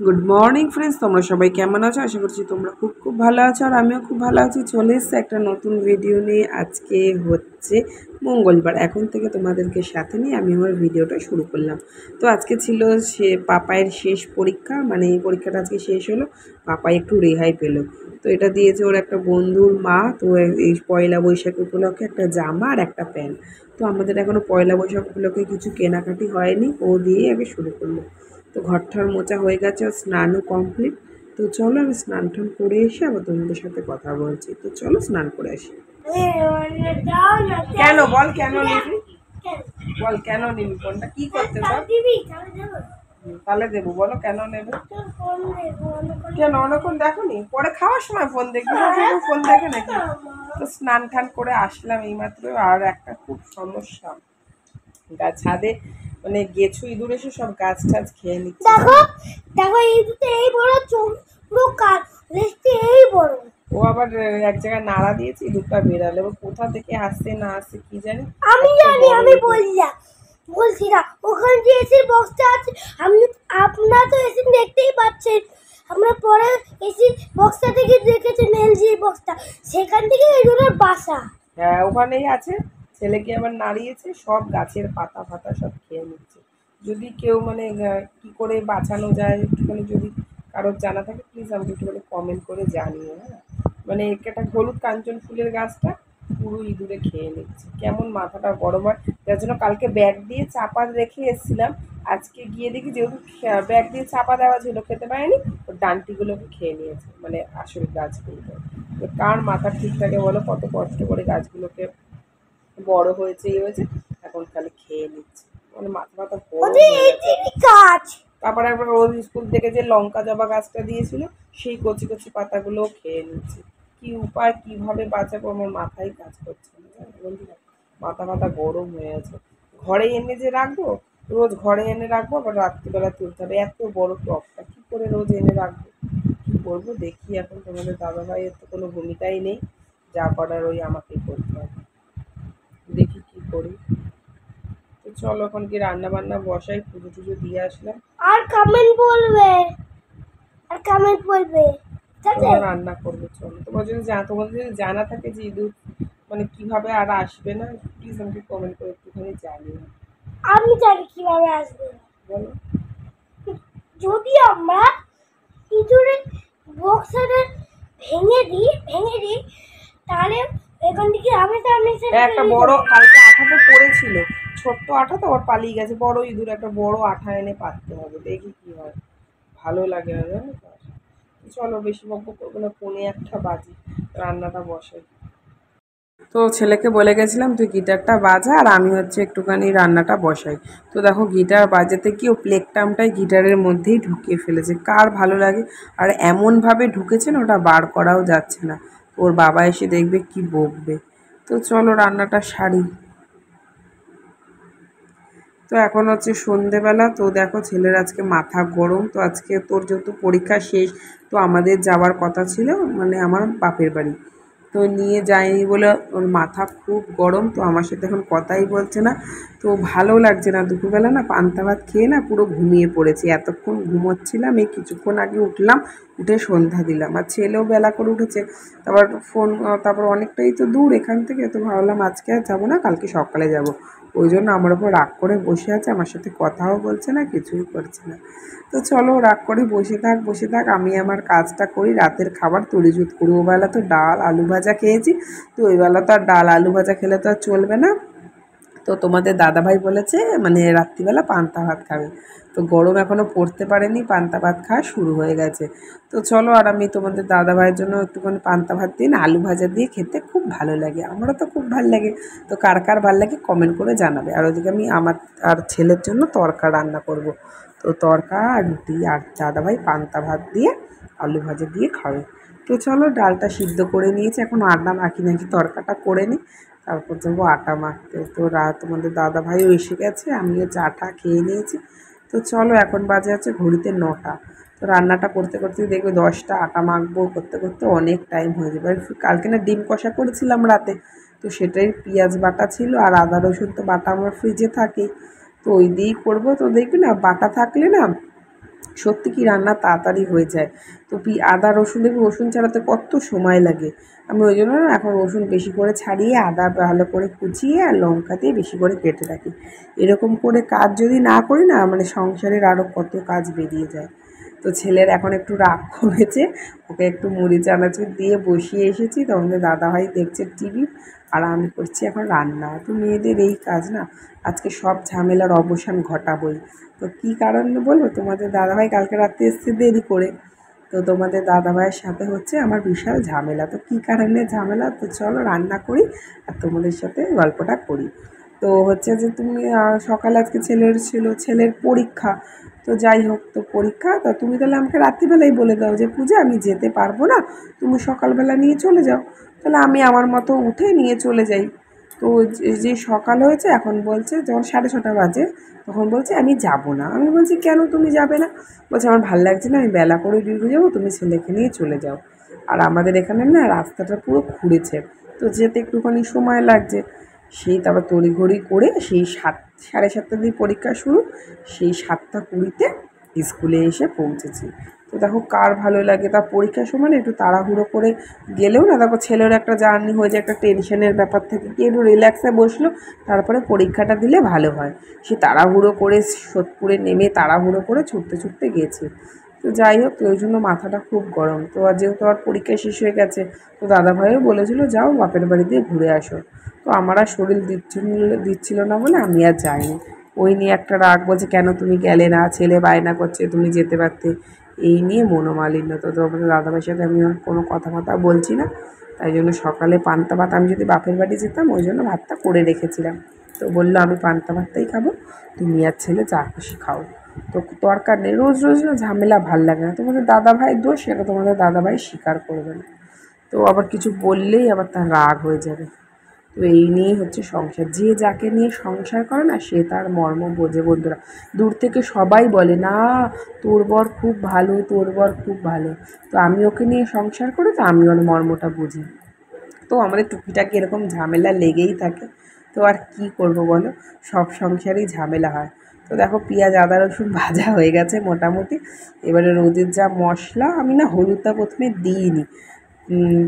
Good morning friends, তোমরা সবাই কেমন আছো? আশা করছি তোমরা খুব খুব ভালো আছো আর আমিও খুব ভালো আছি। চলে এসেছি একটা নতুন ভিডিও নিয়ে। আজকে হচ্ছে মঙ্গলবার, এখন থেকে তোমাদেরকে সাথে নিয়ে আমি আমার ভিডিওটা শুরু করলাম। তো আজকে ছিল পাপায়ের শেষ পরীক্ষা, মানে এই পরীক্ষাটা আজকে শেষ হলো। পাপাই একটু রেহাই পেলো। তো এটা দিয়েছে ওর একটা বন্ধুর মা। তো এই পয়লা বৈশাখ উপলক্ষে একটা জামা আর একটা প্যান্ট। তো আমাদের এখনও পয়লা বৈশাখ উপলক্ষে কিছু কেনাকাটি হয়নি, ও দিয়েই আগে শুরু করলো। তো ঘরটার মোছা হয়ে গেছে, আর স্নানও কমপ্লিট। তো চলো আমি স্নান টান করে এসে আবার তোমাদের সাথে কথা বলছি। তো চলো স্নান করে আসি। কেন বল, কেন নিবি? বল কেন নিবি ফোনটা, কি করতে চাও? তাহলে দেবো, বলো কেন নেবে? কেন অনেকক্ষণ দেখোনি? পরে খাওয়ার সময় ফোন দেখবি, ফোন দেখে নাকি? তো স্নান টান করে আসলাম এইমাত্র। আর একটা খুব সমস্যা, ছাদে মানে গেছো ইঁদুর এসে সব গাছ টাছ খেয়ে নিচ্ছে। দেখো দেখো ইঁদুরটা এই বড়, চোখ পুরো কাল, লেজটা এই বড়। ও আবার এক জায়গায় নাড়া দিয়েছে, ইঁদুরটা বেরালে। এবার কোথা থেকে আসছে না আসছে কি জানি। আমি জানি, আমি বলছি না ওখানে যে এসির বক্সটা আছে, আমি আপনারা তো এসি দেখতেই পাচ্ছেন। আমরা পরে এসির বক্সটা থেকে দেখেছেন, এলজি বক্সটা, সেখান থেকে ইঁদুরের বাসা। হ্যাঁ ওখানেই আছে। ছেলেকে আবার নাড়িয়েছে, সব গাছের পাতা ফাতা সব খেয়ে নিচ্ছে। যদি কেউ মানে কি করে বাঁচানো যায় একটুখানি যদি কারোর জানা থাকে প্লিজ আমাকে একটুখানি কমেন্ট করে জানিও। হ্যাঁ মানে একটা হলুদ কাঞ্চন ফুলের গাছটা পুরো ইঁদুরে খেয়ে নিচ্ছে। কেমন মাথাটা গরম হয়, যার জন্য কালকে ব্যাগ দিয়ে চাপা রেখে এসেছিলাম। আজকে গিয়ে দেখি যেহেতু ব্যাগ দিয়ে চাপা দেওয়া ছিল, খেতে পারেনি, ওর ডান্টিগুলোকে খেয়ে নিয়েছে, মানে আসল গাছগুলো। তো কার মাথা ঠিক থাকে বলো? কত কষ্ট করে গাছগুলোকে বড় হয়েছে, ইয়ে হয়েছে, এখন খালি খেয়ে নিচ্ছে। মানে মাথা মাথা গরম হয়ে গেছে। তারপরে একবার রোজ স্কুল থেকে যে লঙ্কা জবা গাছটা দিয়েছিল, সেই কচি কচি পাতাগুলোও খেয়ে নিচ্ছে। কি উপায়, কিভাবে বাঁচাবো আমার মাথায় কাজ করছে না, বন্ধুরা। মাথা মাথা গরম হয়ে আছে। ঘরে এনে যে রাখবো, রোজ ঘরে এনে রাখবো, আবার রাত্রিবেলা তুলতে হবে। এত বড় টবটা কি করে রোজ এনে রাখবো? কি করবো দেখি। এখন তোমাদের দাদাভাইয়ের তো কোনো ভূমিকাই নেই, যা করার ওই আমাকেই করতে হবে। দেখি কি করি। তো চলো এখন কি রান্না বান্না বসাই, পুজো টুজো দিয়ে আসলাম। আর কমেন্ট বলবে তোমরা রান্না করবে, চলো। তোমাদের যদি জানা থাকে যে ইঁদুর মানে কিভাবে আর আসবে না, প্লিজ আমাকে কমেন্ট করে একটুখানি জানিও। আমি জানি কিভাবে আসবে। বলো। যদি আমরা ইঁদুরের বক্সটা ভেঙে দিই তাহলে এখান থেকে আমি একটা বড় কালকে আঠা তো পড়েছিল, ছোট্ট আঠা তো আবার পালিয়ে গেছে। বড় ইঁদুর একটা বড় আঠা এনে পাততে হবে, দেখি কি হয়। ভালো লাগে না জানো তো। চলো বেশি বকবক করবো না, 1:45 বাজে, রান্নাটা বসাই। তো ছেলেকে বলে গেছিলাম তুই গিটারটা বাজা আর আমি হচ্ছে একটুখানি রান্নাটা বসাই। তো দেখো গিটার বাজাতে কি ও প্লেগটামটাই গিটারের মধ্যেই ঢুকিয়ে ফেলেছে। কার ভালো লাগে? আর এমনভাবে ঢুকেছে না, ওটা বার করাও যাচ্ছে না। ওর বাবা এসে দেখবে কি বকবে। তো চলো রান্নাটা সারি। তো এখন হচ্ছে সন্ধেবেলা। তো দেখো ছেলের আজকে মাথা গরম। তো আজকে তোর যেহেতু পরীক্ষা শেষ, তো আমাদের যাওয়ার কথা ছিল, মানে আমার বাপের বাড়ি। তো নিয়ে যায়নি বলে ওর মাথা খুব গরম। তো আমার সাথে এখন কথাই বলছে না। তো ভালো লাগছে না, দুপুরবেলা না পান্তা ভাত খেয়ে না পুরো ঘুমিয়ে পড়েছি। এতক্ষণ ঘুমোচ্ছিলাম, এই কিছুক্ষণ আগে উঠলাম, উঠে সন্ধ্যা দিলাম। আর ছেলেও বেলা করে উঠেছে। তারপর অনেকটাই তো দূর এখান থেকে। তো ভাবলাম আজকে আর যাবো না, কালকে সকালে যাব। ওই জন্য আমার ওপর রাগ করে বসে আছে, আমার সাথে কথাও বলছে না, কিছুই করছে না। তো চলো রাগ করে বসে থাক, আমি আমার কাজটা করি। রাতের খাবার তরিজুত করি। ওবেলা তো ডাল আলু ভাজা খেয়েছি, তো ওইবেলা তো আর ডাল আলু ভাজা খেলে তো আর চলবে না। তো তোমাদের দাদাভাই বলেছে মানে রাত্রিবেলা পান্তা ভাত খাবে। তো গরম এখনও পড়তে পারেনি, পান্তা ভাত খাওয়া শুরু হয়ে গেছে। তো চলো, আর আমি তোমাদের দাদাভাইয়ের জন্য একটুখানি পান্তা ভাত দিয়ে না আলু ভাজা দিয়ে খেতে খুব ভালো লাগে। আমারও তো খুব ভালো লাগে। তো কার কার ভালো লাগে কমেন্ট করে জানাবে। আর ওদিকে আমি আমার আর ছেলের জন্য তড়কা রান্না করব। তো তড়কা আর রুটি, আর দাদাভাই পান্তা ভাত দিয়ে আলু ভাজা দিয়ে খাবে। তো চলো ডালটা সিদ্ধ করে নিয়েছি, এখন আটা মাখি নাকি তড়কাটা করে নিই, তারপর যাবো আটা মাখতে। তো তোমাদের দাদাভাইও এসে গেছে, আমিও চাটা খেয়ে নিয়েছি। তো চলো এখন বাজে আছে ঘড়িতে 9টা। তো রান্নাটা করতে করতে দেখবে 10টা, আটা মাখবো করতে করতে অনেক টাইম হয়ে যাবে। আর কালকে না ডিম কষা করেছিলাম রাতে, তো সেটাই পেঁয়াজ বাটা ছিল, আর আদা রসুন তো বাটা আমার ফ্রিজে থাকে, তো ওই দিয়েই করবো। তো দেখবি না বাটা থাকলে না সত্যি কি রান্না তাড়াতাড়ি হয়ে যায়। তো আদা রসুন দেখবি রসুন ছাড়াতে কত সময় লাগে। আমি ওই জন্য না এখন রসুন বেশি করে ছাড়িয়ে আদা ভালো করে কুচিয়ে আর লঙ্কা দিয়ে বেশি করে কেটে রাখি। এরকম করে কাজ যদি না করি না মানে সংসারের আরও কত কাজ বেরিয়ে যায়। তো ছেলের এখন একটু রাগ কমেছে, ওকে একটু মুড়ি চানাচুর দিয়ে বসিয়ে এসেছি। তো আমাদের দাদাভাই দেখছে টিভি আর আমি করছি এখন রান্না। তো মেয়েদের এই কাজ না, আজকে সব ঝামেলার অবসান ঘটাবই। তো কী কারণে বলবো, তোমাদের দাদাভাই কালকে রাত্রে এসছে দেরি করে। তো তোমাদের দাদাভাইয়ের সাথে হচ্ছে আমার বিশাল ঝামেলা। তো কী কারণে ঝামেলা, তো চলো রান্না করি আর তোমাদের সাথে গল্পটা করি। তো হচ্ছে যে তুমি সকালে আজকে ছেলের পরীক্ষা। তো যাই হোক, তো পরীক্ষা, তো তুমি তাহলে আমাকে রাত্রিবেলাই বলে দাও যে পূজা আমি যেতে পারবো না, তুমি সকালবেলা নিয়ে চলে যাও। তাহলে আমি আমার মতো উঠে নিয়ে চলে যাই। তো যে সকাল হয়েছে এখন বলছে, যখন 6:30 বাজে তখন বলছে আমি যাব না। আমি বলছি কেন তুমি যাবে না? বলছে আমার ভালো লাগছে না, আমি বেলা করে ডিউটি যাবো, তুমি ছেলেকে নিয়ে চলে যাও। আর আমাদের এখানে না রাস্তাটা পুরো খুঁড়েছে, তো যেতে একটুখানি সময় লাগছে। সেই তারপর তড়িঘড়ি করে সেই 7:30 দিয়ে পরীক্ষা শুরু, সেই 7:20-তে স্কুলে এসে পৌঁছেছি। তো দেখো কার ভালো লাগে, তার পরীক্ষার সময় না একটু তাড়াহুড়ো করে গেলেও না দেখো ছেলের একটা জার্নি হয়ে যায়, একটা টেনশনের ব্যাপার থেকে কি একটু রিল্যাক্সে বসলো, তারপরে পরীক্ষাটা দিলে ভালো হয়। সে তাড়াহুড়ো করে সোদপুরে নেমে তাড়াহুড়ো করে ছুটতে ছুটতে গেছে। তো যাই হোক, ওই জন্য মাথাটা খুব গরম। তো আর যেহেতু আমার পরীক্ষা শেষ হয়ে গেছে, তো দাদাভাইও বলেছিল যাও বাপের বাড়ি দিয়ে ঘুরে আসো। তো আমার আর শরীর দিচ্ছিল না বলে আমি আর যাইনি। ওই নিয়ে একটা রাগ, বলছে কেন তুমি গেলে না, ছেলে বায়না করছে তুমি যেতে পারতে, এই নিয়ে মনোমালিন্য। তো আমাদের দাদাভাইয়ের সাথে আমি আর কোনো কথা বলছি না। তাই জন্য সকালে পান্তা ভাত, আমি যদি বাপের বাড়ি যেতাম ওই জন্য ভাতটা করে রেখেছিলাম। তো বললো আমি পান্তা ভাতটাই খাবো, তুমি আর ছেলে যা খুশি খাও। তো দরকার নেই, রোজ রোজ না ঝামেলা ভাল লাগে না। তোমাদের দাদাভাইয়ের দোষ, সেটা তোমাদের দাদাভাই স্বীকার করবে না। তো আবার কিছু বললেই আবার তার রাগ হয়ে যাবে। তো এই নিয়েই হচ্ছে সংসার। যে যাকে নিয়ে সংসার করে না সে তার মর্ম বোঝে বন্ধুরা। দূর থেকে সবাই বলে না তোর বর খুব ভালো, তোর বর খুব ভালো। তো আমি ওকে নিয়ে সংসার করি, তো আমি ওর মর্মটা বুঝি। তো আমাদের টুকিটাকি এরকম ঝামেলা লেগেই থাকে। তো আর কি করব বলো, সব সংসারেই ঝামেলা হয়। তো দেখো পেঁয়াজ আদা রসুন ভাজা হয়ে গেছে মোটামুটি। এবারে রোদের যা মশলা, আমি না হলুদটা প্রথমে দিইনি।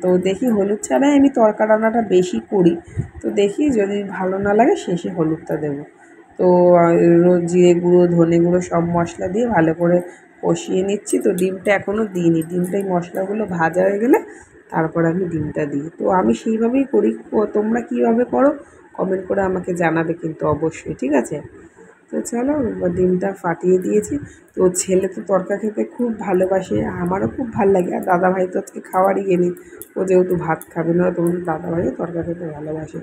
তো দেখি হলুদ ছাড়াই আমি তরকা রান্নাটা বেশি করি। তো দেখি যদি ভালো না লাগে শেষে হলুদটা দেবো। তো জিরে গুঁড়ো ধনে গুঁড়ো সব মশলা দিয়ে ভালো করে কষিয়ে নিচ্ছি। তো ডিমটা এখনও দিইনি, ডিমটা এই মশলাগুলো ভাজা হয়ে গেলে তারপর আমি ডিমটা দিই। তো আমি সেইভাবেই করি। তোমরা কীভাবে করো কমেন্ট করে আমাকে জানাবে কিন্তু অবশ্যই, ঠিক আছে? তো চলো ডিমটা ফাটিয়ে দিয়েছি। তো ছেলে তো তরকা খেতে খুব ভালোবাসে, আমারও খুব ভালো লাগে। আর দাদাভাই তো আজকে খাওয়ারই এনে, ও যেহেতু ভাত খাবে না, তোমাদের দাদাভাইও তরকা খেতে ভালোবাসে।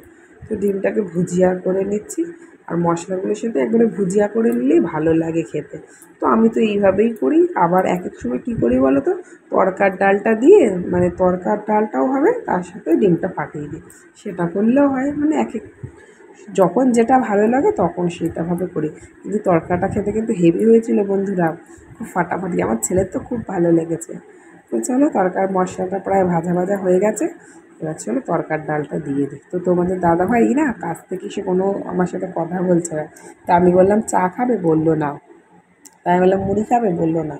তো ডিমটাকে ভুজিয়া করে নিচ্ছি, আর মশলাগুলোর সাথে একবারে ভুজিয়া করে নিলেই ভালো লাগে খেতে। তো আমি তো এইভাবেই করি। আবার এক এক সময় কী করি বলো তো, তরকার ডালটা দিয়ে মানে তরকার ডালটাও হবে, তার সাথে ডিমটা ফাটিয়ে দিই, সেটা করলেও হয়। মানে এক এক যখন যেটা ভালো লাগে তখন সেটাভাবে করি। কিন্তু তরকাটা খেতে কিন্তু হেভি হয়েছিল বন্ধুরা, খুব ফাটাফাটি। আমার ছেলের তো খুব ভালো লেগেছে। তো চলো তরকার মশলাটা প্রায় ভাজা ভাজা হয়ে গেছে, এবার চলো তরকার ডালটা দিয়ে দিই। তো তোমাদের দাদাভাই না কাছ থেকে সে কোনো আমার সাথে কথা বলছে না। তা আমি বললাম চা খাবে, বললো না। তাই আমি বললাম মুড়ি খাবে, বললো না।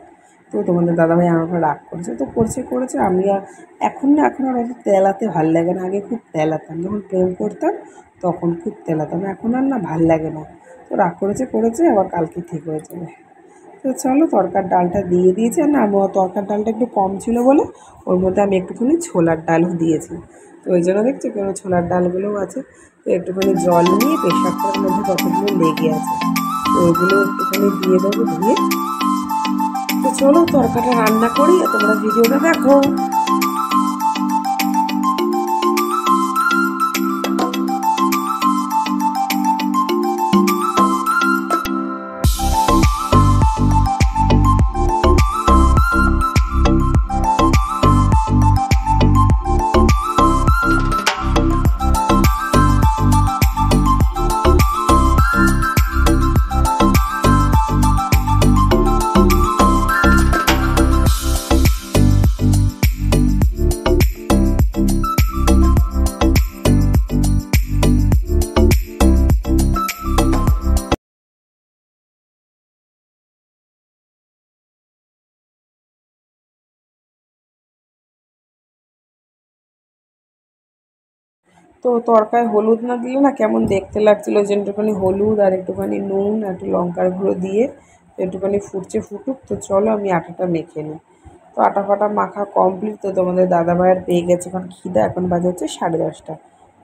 তো তোমাদের দাদাভাই আমার উপর রাগ করেছে। তো করেছে আমি আর এখন আর অত তেলাতে ভাল লাগে না। আগে খুব তেলাতাম, যখন প্রেম করতাম তখন খুব তেলাতাম, এখন আর না ভাল লাগে না। তো রাগ করেছে, আবার কালকে ঠিক হয়ে যাবে। তো চলো তরকার ডালটা দিয়ে দিয়েছি। আর না তরকার ডালটা একটু কম ছিল বলে ওর মধ্যে আমি একটুখানি ছোলার ডালও দিয়েছি। তো ওই জন্য দেখছি কেন ছোলার ডালগুলোও আছে। তো একটুখানি জল নিয়ে প্রেশার কুকারের মধ্যে কতগুলো লেগে আছে, তো ওইগুলো একটুখানি দিয়ে দেবো ধুয়ে। তো চলো তরকাটা রান্না করি আর তোমরা ভিডিওটা দেখো। তো তরকায় হলুদ না দিলে না কেমন দেখতে লাগছিলো, যে একটুখানি হলুদ আর একটুখানি নুন আর একটু লঙ্কার গুঁড়ো দিয়ে একটুখানি ফুটুক। তো চলো আমি আটাটা মেখে নিই। তো আটা ফাটা মাখা কমপ্লিট। তো তোমাদের দাদাভাইয়ের পেয়ে গেছে এখন খিদা, এখন বাজে হচ্ছে 10:30।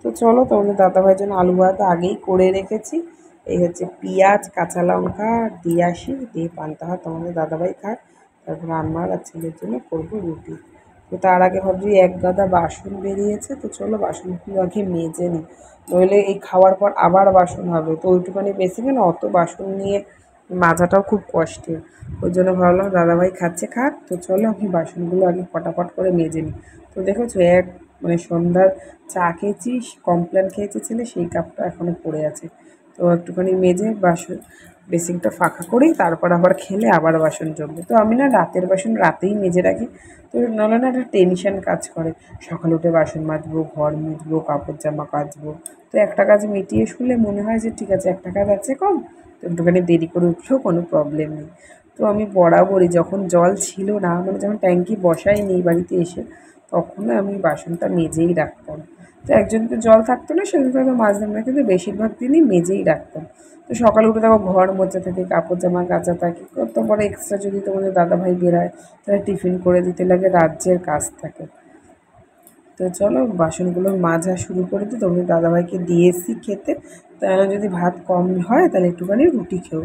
তো চলো তোমাদের দাদাভাইয়ের জন্য আলু ভাত আগেই করে রেখেছি। এই হচ্ছে পেঁয়াজ, কাঁচা লঙ্কা দিয়ে আসি, দিয়ে পান্তা ভাত তোমাদের দাদাভাই খাক, তারপর আমার আর ছেলের জন্য করবো রুটি। তো তার আগে ভাবছি এক গাদা বাসন বেরিয়েছে, তো চলো বাসনগুলো আগে মেজে নিই, নইলে এই খাওয়ার পর আবার বাসন হবে। তো ওইটুখানি বেসিনে না অত বাসন নিয়ে মাজাটাও খুব কষ্টের। ওই জন্য ভাবলাম দাদাভাই খাচ্ছে খাক, তো চলো আমি বাসনগুলো আগে ফটাফট করে মেজে নিই। তো দেখেছো মানে সন্ধ্যার চা খেয়েছি, কমপ্লেন খেয়েছে ছেলে, সেই কাপটা এখনও পড়ে আছে। তো একটুখানি মেজে বাসন বেসিনটা ফাঁকা করেই তারপর আবার খেলে আবার বাসন জমবে। তো আমি না রাতের বাসন রাতেই মেজে রাখি, তো নাহলে না একটা টেনশন কাজ করে, সকালে উঠে বাসন মাজবো, ঘর মুছবো, কাপড় জামা কাচবো। তো একটা কাজ মিটিয়ে শুলে মনে হয় যে ঠিক আছে একটা কাজ আছে কম, তো একটুখানি দেরি করে উঠলেও কোনো প্রবলেম নেই। তো আমি বরাবরই যখন জল ছিল না, মানে যখন ট্যাঙ্কি বসাইনি বাড়িতে এসে, তখন আমি বাসনটা মেজেই রাখতাম। তো একজনকে জল থাকতো না সেদিনকে হয়তো মাজতাম না, কিন্তু বেশিরভাগ দিনই মেজেই রাখতাম। তো সকালে উঠে দেখো ঘর মোছা থাকে, কাপড় জামা কাচা থাকে, তারপরে এক্সট্রা যদি তোমাদের দাদাভাই বেরোয় তাহলে টিফিন করে দিতে লাগে, রাজ্যের কাজ থাকে। তো চলো বাসনগুলো মাজা শুরু করে দিই, তোমাদের দাদাভাইকে দিয়ে এসছি খেতে। তাহলে যদি ভাত কম হয় তাহলে একটুখানি রুটি খেও।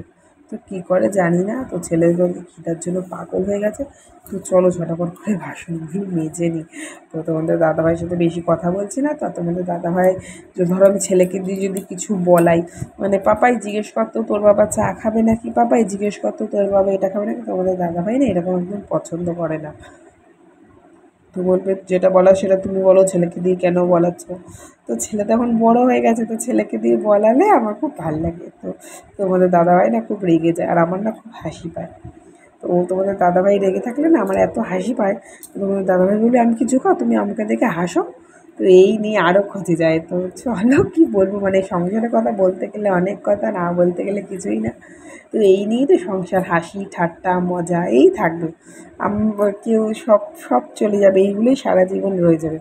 তো কী করে জানি না, তো ছেলেগুলো খিদার জন্য পাগল হয়ে গেছে। তো চলো ঝটাপট করে বাসনগুলো মেজে নিই। তো তোমাদের দাদাভাইয়ের সাথে বেশি কথা বলছি না। তো তোমাদের দাদাভাই যে ধরো আমি ছেলেকে দিয়ে যদি কিছু বলাই, মানে পাপাই জিজ্ঞেস করতো তোর বাবা চা খাবে নাকি, পাপাই জিজ্ঞেস করতো তোর বাবা এটা খাবে নাকি, তোমাদের দাদাভাই না এরকম একদম পছন্দ করে না। তো বলবে যেটা বলার সেটা তুমি বলো, ছেলেকে দিয়ে কেন বলাচ্ছ। তো ছেলে তো এখন বড় হয়ে গেছে, তো ছেলেকে দিয়ে বলালে আমার খুব ভাল লাগে। তো তোমাদের দাদাভাই না খুব রেগে যায়, আর আমার না খুব হাসি পায়। তো তোমাদের দাদাভাই রেগে থাকলে না আমার এত হাসি পায়। তো তোমাদের দাদাভাই বলবে আমি কিছু খাও, তুমি আমাকে দেখে হাসো। তো এই নিয়ে আরও খচে যায়। তো চলো কী বলবো, মানে সংসারের কথা বলতে গেলে অনেক কথা, না বলতে গেলে কিছুই না। তো এই নিয়েই তো সংসার, হাসি ঠাট্টা মজা এই থাকবে। কেউ সব সব চলে যাবে, এইগুলোই সারা জীবন রয়ে যাবে।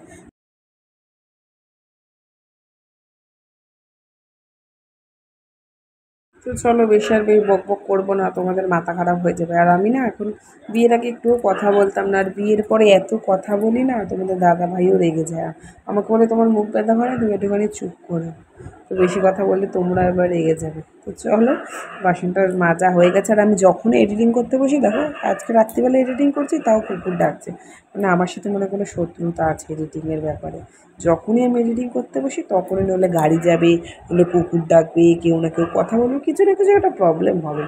তো চলো বেশি আর বক বক করবো না, তোমাদের মাথা খারাপ হয়ে যাবে। আর আমি না এখন বিয়ের আগে একটুও কথা বলতাম না, আর বিয়ের পরে এত কথা বলি না, তোমাদের দাদা ভাইও রেগে যায়। আমাকে বলে তোমার মুখ ব্যথা করে, তুমি একটুখানি চুপ করো। তো বেশি কথা বললে তোমরা এবার রেগে যাবে। তো চলো বাসনটা মাজা হয়ে গেছে। আর আমি যখনই এডিটিং করতে বসি, দেখো আজকে রাত্রিবেলা এডিটিং করছি তাও কুকুর ডাকছে, মানে আমার সাথে মনে কোনো শত্রুতা আছে এডিটিংয়ের ব্যাপারে। যখনই আমি এডিটিং করতে বসি তখনই নইলে গাড়ি যাবে, নইলে কুকুর ডাকবে, কেউ না কেউ কথা বলবে, কিছু না কিছু একটা প্রবলেম হবে।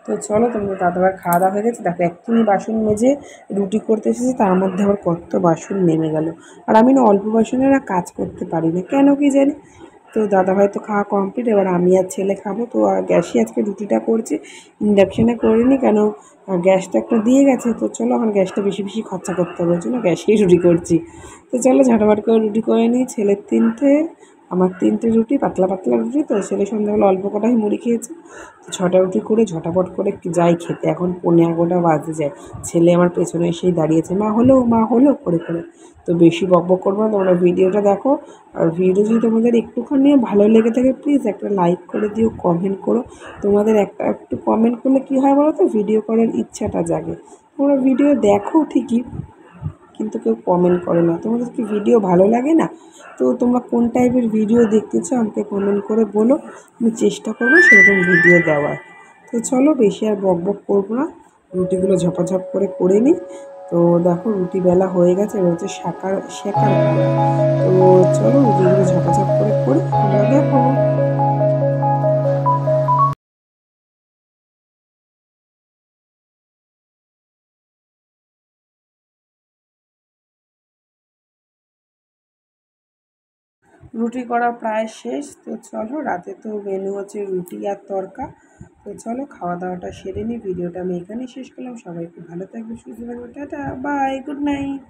তো চলো তোমাদের দাদাভাই খাওয়া দাওয়া হয়ে গেছে, দেখো এক্ষুনি বাসন মেজে রুটি করতে এসেছি, তার মধ্যে আবার কত বাসন নেমে গেল। আর আমি না অল্প বাসনে না কাজ করতে পারি না, কেন কি জানি। তো দাদাভাই তো খাওয়া কমপ্লিট, এবার আমি আর ছেলে খাবো। তো গ্যাসে আজকে রুটিটা করছি, ইন্ডাকশানে করিনি, কেন গ্যাসটা একটা দিয়ে গেছে। তো চলো এখন গ্যাসটা বেশি বেশি খরচা করতে হবে, ওই জন্য গ্যাসেই রুটি করছি। তো চলো ঝটাফট করে রুটি করে নিই, ছেলের 3টে আমার 3টে রুটি, পাতলা পাতলা রুটি। তো ছেলে সন্ধ্যাবেলা অল্প কটাই মুড়ি খেয়েছে। তো 6টা রুটি করে ঝটাপট করে যাই খেতে, এখন 11:15 বাজতে যায়। ছেলে আমার পেছনে এসেই দাঁড়িয়েছে, মা হলো করে করে। তো বেশি বকবক করবো না, তোমরা ভিডিওটা দেখো। আর ভিডিও যদি তোমাদের একটুখানি ভালো লেগে থাকে প্লিজ একটা লাইক করে দিও, কমেন্ট করো। তোমাদের একটু কমেন্ট করলে কী হয় বলো তো, ভিডিও করার ইচ্ছাটা জাগে। তোমরা ভিডিও দেখো ঠিকই, কিন্তু কেউ কমেন্ট করে না। তোমাদের কি ভিডিও ভালো লাগে না? তো তোমরা কোন টাইপের ভিডিও দেখতে চাও আমাকে কমেন্ট করে বলো, আমি চেষ্টা করবো সেরকম ভিডিও দেওয়ার। তো চলো বেশি আর বক বক করবো না, রুটিগুলো ঝপাঝপ করে নিই। তো দেখো রুটি বেলা হয়ে গেছে, এবার হচ্ছে শেখার পালা। তো চলো রুটিগুলো ঝপাঝপ করে তোমরা দেখো। রুটি করা প্রায় শেষ। তো চলো রাতে তো মেনু হচ্ছে রুটি আর তড়কা। তো চলো খাওয়া দাওয়াটা সেরে নিই, ভিডিওটা আমি এখানেই শেষ করলাম। সবাই খুব ভালো থাকবে, সুস্থ থাকবে, টাটা বাই, গুড নাইট।